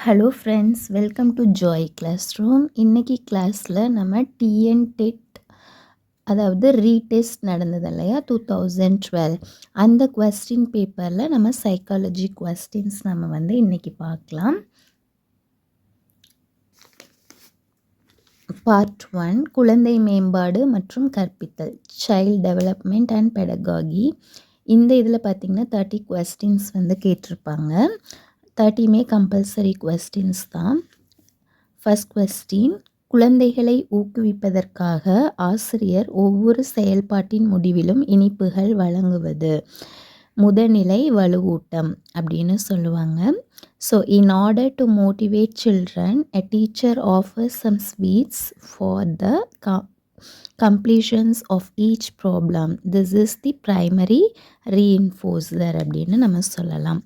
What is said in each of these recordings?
Hello friends, welcome to joy class room. இன்றைக்கி கிளாஸில் நம்ம டிஎன் டெட், அதாவது ரீடெஸ்ட் நடந்தது இல்லையா 2012, அந்த கொஸ்டின் பேப்பரில் நம்ம சைக்காலஜி கொஸ்டின்ஸ் நம்ம இன்றைக்கி பார்க்கலாம். பார்ட் 1, குழந்தை மேம்பாடு மற்றும் கற்பித்தல், சைல்ட் டெவலப்மெண்ட் அண்ட் பெடகாகி. இந்த இதில் பார்த்திங்கன்னா 30 கொஸ்டின்ஸ் கேட்டிருப்பாங்க. 30மே கம்பல்சரி கொஸ்டின்ஸ் தான். ஃபர்ஸ்ட் கொஸ்டின், குழந்தைகளை ஊக்குவிப்பதற்காக ஆசிரியர் ஒவ்வொரு செயல்பாட்டின் முடிவிலும் இனிப்புகள் வழங்குவது. முதநிலை வலுவூட்டம் அப்படின்னு சொல்லுவாங்க. So in order to motivate children, a teacher offers some sweets for the completions of each problem. This is the primary reinforcer அப்படின்னு நம்ம சொல்லலாம்.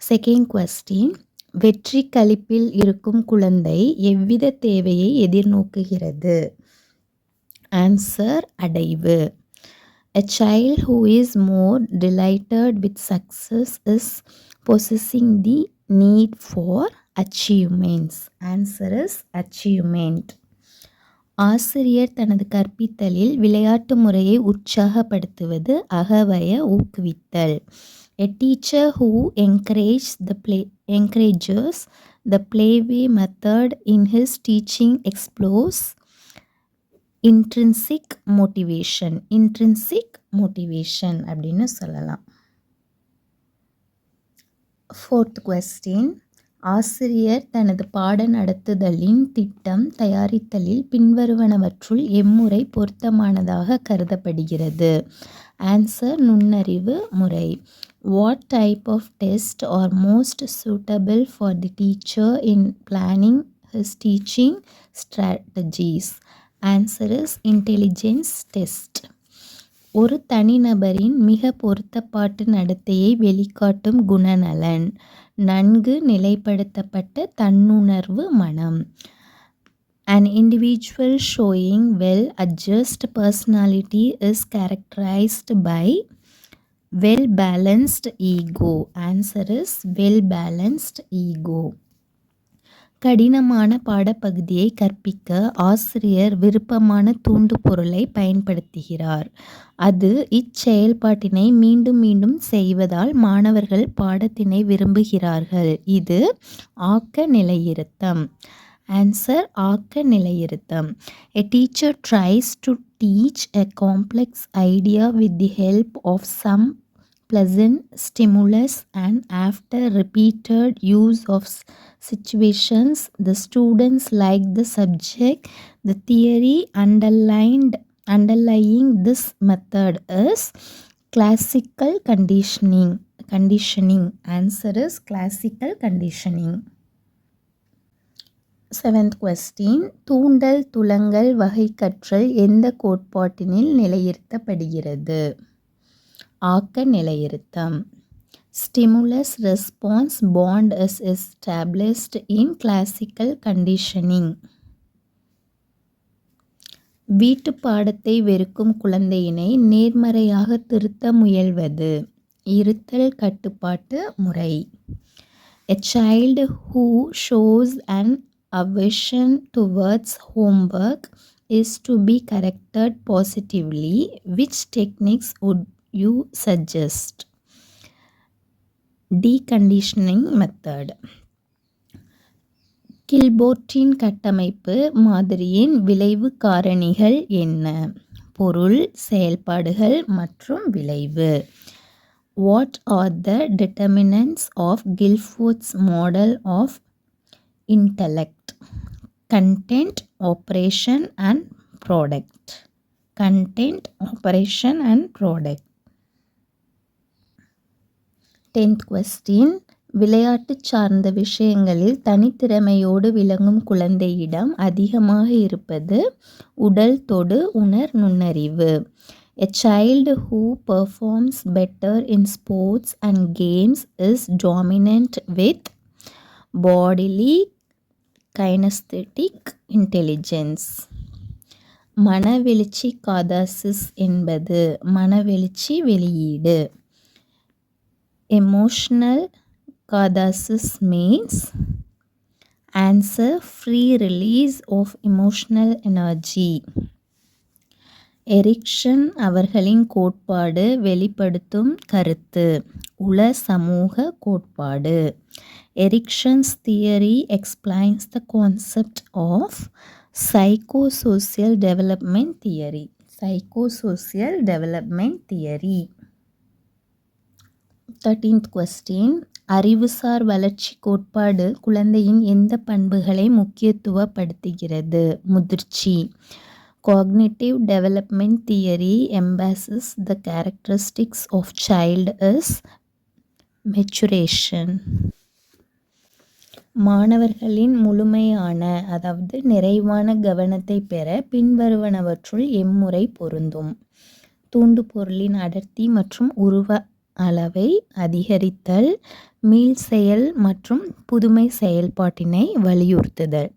செகண்ட் கொஸ்டின், வெற்றி களிப்பில் இருக்கும் குழந்தை எவ்வித தேவையை எதிர்நோக்குகிறது? ஆன்சர், அடைவு. A child who is more delighted with success is possessing the need for achievements. Answer is achievement. ஆசிரியர் தனது கற்பித்தலில் விளையாட்டு முறையை உற்சாகப்படுத்துவது, அகவய ஊக்குவித்தல். A teacher who encourages the playway method in his teaching explores intrinsic motivation. Intrinsic motivation அப்படின்னு சொல்லலாம். Fourth question, ஆசிரியர் தனது பாட நடத்துதலின் திட்டம் தயாரித்தலில் பின்வருவனவற்றுள் எம்முறை பொருத்தமானதாக கருதப்படுகிறது? ஆன்சர், நுண்ணறிவு முறை. What type of test are most suitable for the teacher in planning his teaching strategies? Answer is intelligence test. ஒரு தனிநபரின் மிக பொருத்தப்பாட்டு நடத்தையை வெளிக்காட்டும் குணநலன், நன்கு நிலைப்படுத்தப்பட்ட தன்னுணர்வு மனம். An individual showing well-adjusted personality is characterized by well-balanced ego. Answer is well-balanced ego. கடினமான பாடப்பகுதியை கற்பிக்க ஆசிரியர் விருப்பமான தூண்டுபொருளை பயன்படுத்துகிறார். அது இச்செயல்பாட்டினை மீண்டும் மீண்டும் செய்வதால் மாணவர்கள் பாடத்தினை விரும்புகிறார்கள். இது ஆக்க நிலையிருத்தம். ஆன்சர், ஆக்க நிலையிருத்தம். A teacher tries to teach a complex idea with the help of some pleasant stimulus, and after repeated use of situations the students like the subject. The theory underlying this method is classical conditioning. Answer is classical conditioning. Seventh question, தூண்டல் துலங்கல் வகை கற்றல் எந்த கோட்பாட்டினில் நிலைநிறுத்தப்படுகிறது? ஆக்க நிலையிருத்தம். Stimulus response bond is established in classical conditioning. வீட்டு பாடத்தை வெறுக்கும் குழந்தையினை நேர்மறையாக திருத்த முயல்வது, இருத்தல் கட்டுப்பாட்டு முறை. A child who shows an aversion towards homework is to be corrected positively. Which techniques would you suggest? Deconditioning method. கில்போர்ட்டின் கட்டமைப்பு மாதிரியின் விளைவு காரணிகள் என்ன? பொருள், செயல்பாடுகள் மற்றும் விளைவு. What are the determinants of Guilford's model of intellect? Content, operation and product. Content, operation and product. 10th question, விளையாட்டு சார்ந்த விஷயங்களில் தனித்திறமையோடு விளங்கும் குழந்தையிடம் அதிகமாக இருப்பது உடல் தொடு உணர் நுண்ணறிவு. A child who performs better in sports and games is dominant with bodily kinesthetic intelligence. மனவெழுச்சி காதாசிஸ் என்பது மனவெழுச்சி வெளியீடு. Emotional catharsis means Answer: free release of emotional energy. Erikson அவர்களின் கோட்பாடு வெளிப்படுத்தும் கருத்து. உள சமூக கோட்பாடு. Ericsson's theory explains the concept of psychosocial development theory. Psychosocial development theory. 13th question. அறிவுசார் வளர்ச்சி கோட்பாடு குழந்தையின் எந்த பண்புகளை முக்கியத்துவப்படுத்துகிறது? முதிர்ச்சி. Cognitive development theory emphasizes the characteristics of child as maturation. மாணவர்களின் முழுமையான அதாவது நிறைவான கவனத்தை பெற பின்வருவனவற்றுள் எம்முறை பொருந்தும்? தூண்டுபொருளின் அடர்த்தி மற்றும் உருவ அளவை அதிகரித்தல், மீள்செயல் மற்றும் புதுமை செயல்பாட்டினை வலியுறுத்துதல்.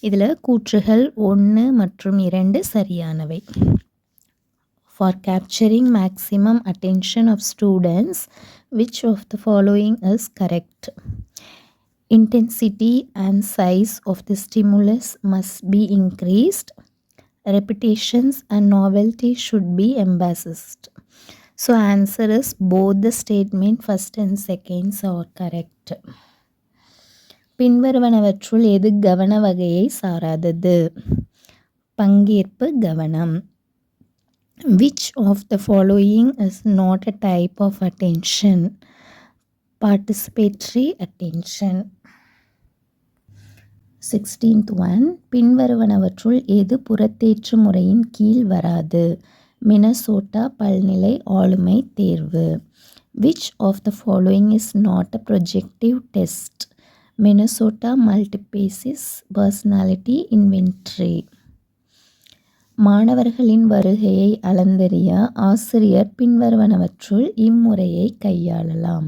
இதில் கூற்றுகள் 1 மற்றும் 2 சரியானவை. For capturing maximum attention of students, which of the following is correct? Intensity and size of the stimulus must be increased. Repetitions and novelty should be emphasized. So answer is both the statement first and seconds are correct. பின்வருவனவற்றுள் எது கவன வகையை சாராதது? பங்கேற்பு கவனம். Which of the following is not a type of attention? Participatory attention. 16th one. பின்வருவனவற்றுள் எது புறத்தேற்று முறையின் கீழ் வராது? Minnesota பல்நிலை ஆளுமை தேர்வு. Which of the following is not a projective test? Minnesota Multipasis Personality Inventory. மாணவர்களின் வருகையை அளந்தறிய ஆசிரியர் பின்வருவனவற்றுள் இம்முறையை கையாளலாம்.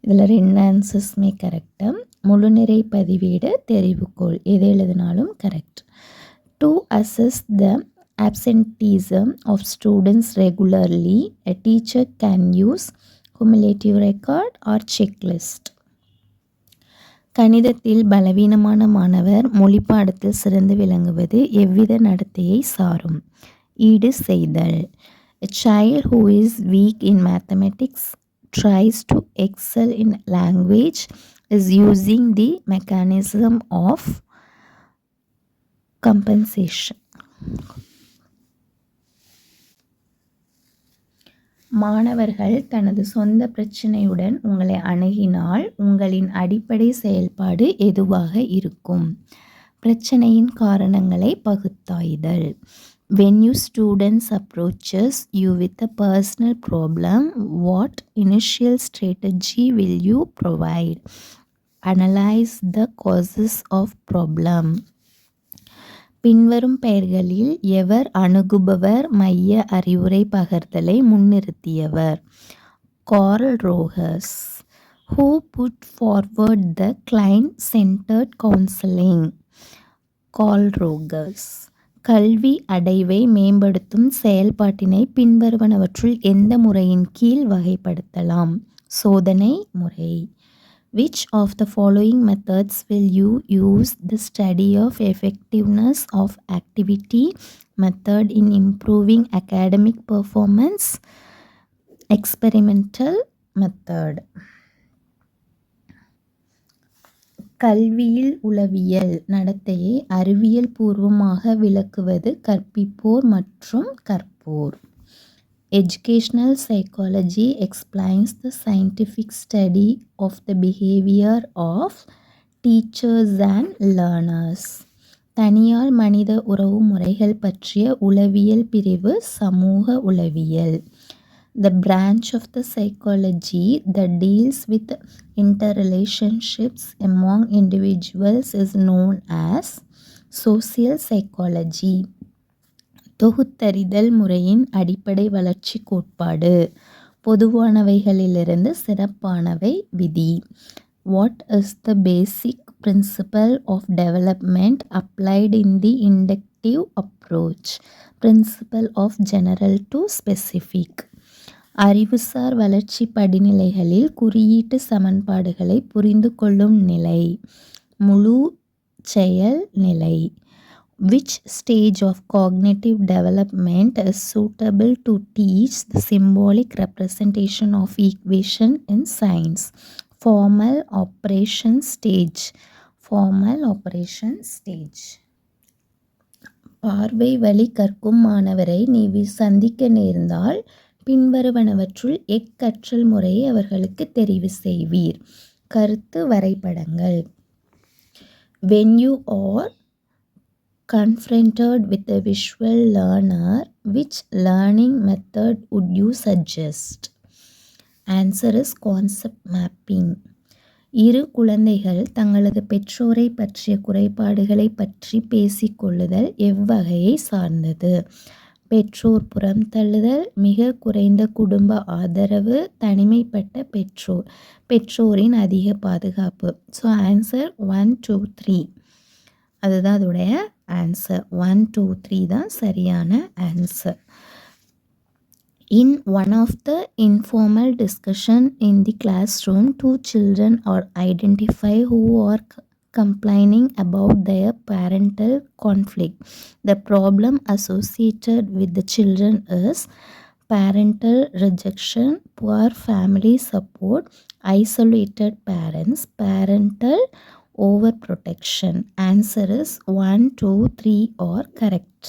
இதில் 2 ஆன்சர்ஸுமே கரெக்டு. முழுநிறை பதிவேடு தெரிவுகோள் எது எழுதினாலும் correct. To assess the absenteeism of students regularly, a teacher can use cumulative record or checklist. கணிதத்தில் பலவீனமான மாணவர் மொழிப்பாடத்தில் சிறந்து விளங்குவது எவ்வித நடத்தையை சாரும்? ஈடு செய்தல். A child who is weak in mathematics tries to excel in language is using the mechanism of compensation. மாணவர்கள் தனது சொந்த பிரச்சனையுடன் உங்களை அணுகினால் உங்களின் அடிப்படை செயல்பாடு எதுவாக இருக்கும்? பிரச்சனையின் காரணங்களை பகுத்தாய்தல். When your students approaches you with a personal problem, what initial strategy will you provide? Analyze the causes of problem. பின்வரும் பெயர்களில் எவர் அணுகுபவர் மைய அறிவுரை பகர்தலை முன்னிறுத்தியவர்? Carl Rogers. Who put forward the client-centered counseling? Carl Rogers. கல்வி அடைவை மேம்படுத்தும் செயல்பாட்டினை பின்வருவனவற்றுள் எந்த முறையின் கீழ் வகைப்படுத்தலாம்? சோதனை முறை. Which of the following methods will you use? The study of effectiveness of activity method in improving academic performance. Experimental method. கல்வியில் உளவியல் நடத்தையை அறிவியல் பூர்வமாக விளக்குவது கற்பிப்போர் மற்றும் கற்போர். Educational psychology explains the scientific study of the behavior of teachers and learners. தனியால் மனித உறவு முறைகள் பற்றிய உளவியல் பிரிவு சமூக உளவியல். The branch of the psychology that deals with interrelationships among individuals is known as social psychology. தொகுத்தறிதல் முறையின் அடிப்படை வளர்ச்சி கோட்பாடு. பொதுவானவைகளிலிருந்து சிறப்பானவை விதி. What is the basic principle of development applied in the inductive approach? Principle of general to specific. அறிவுசார் வளர்ச்சி படிநிலைகளில் குறியீட்டு சமன்பாடுகளை புரிந்து கொள்ளும் நிலை. முழு செயல்நிலை. Which stage of cognitive development is suitable to teach the symbolic representation of equation in science? Formal operation stage. Formal operation stage. பார்வை வழி கற்கும் மாணவரை நீ சந்திக்க நேர்ந்தால் பின்வருவனவற்றுள் எக்கற்றல் முறையை அவர்களுக்கு தெரிவு செய்வீர். கருத்து வரைபடங்கள். When you are confronted with a visual learner, which learning method would you suggest? Answer is concept mapping. இரு குழந்தைகள் தங்களது பெற்றோரை பற்றிய குறைபாடுகளை பற்றி பேசிக்கொள்ளுதல் எவ்வகையை சார்ந்தது? பெற்றோர் புறம் தள்ளுதல், மிக குறைந்த குடும்ப ஆதரவு, தனிமைப்பட்ட பெற்றோர், பெற்றோரின் அதிக பாதுகாப்பு. ஸோ ஆன்சர் 1, 2, 3 அதுதான் அதோடைய ஆன்சர். 1, 2, 3 தான் சரியான answer. In one of the informal discussion in the classroom, 2 children are identified who are complaining about their parental conflict. The problem associated with the children is parental rejection, poor family support, isolated parents, parental overprotection. Answer is 1, 2, 3 are correct.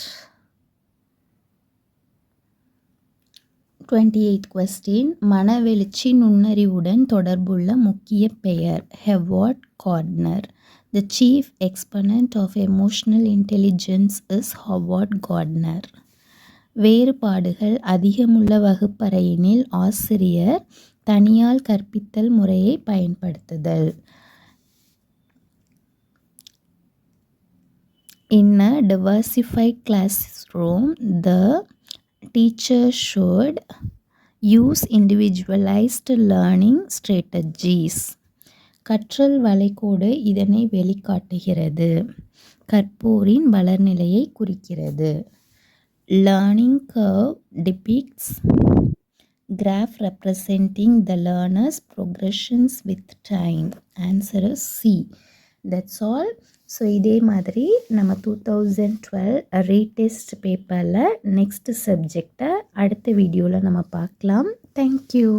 28th question. மனவெழுச்சி நுண்ணறிவுடன் தொடர்புள்ள முக்கிய பெயர். ஹெவார்ட் Gardner. The chief exponent of emotional intelligence is Howard Gardner. வேறுபாடுகள் அதிகமுள்ள வகுப்பறையினில் ஆசிரியர் தனியால் கற்பித்தல் முறையை பயன்படுத்துதல். In a diversified classroom, the teacher should use individualized learning strategies. கற்றல் வளைகோடு இதனை வெளிக்காட்டுகிறது. கற்போரின் வளர்நிலையை குறிக்கிறது. Learning curve depicts graph representing the learner's progressions with time. Answer is C. That's all. So இதே மாதிரி நம்ம 2012 ரீடெஸ்ட் பேப்பரில் நெக்ஸ்ட் சப்ஜெக்டை அடுத்த வீடியோவில் நம்ம பார்க்கலாம். தேங்க்யூ.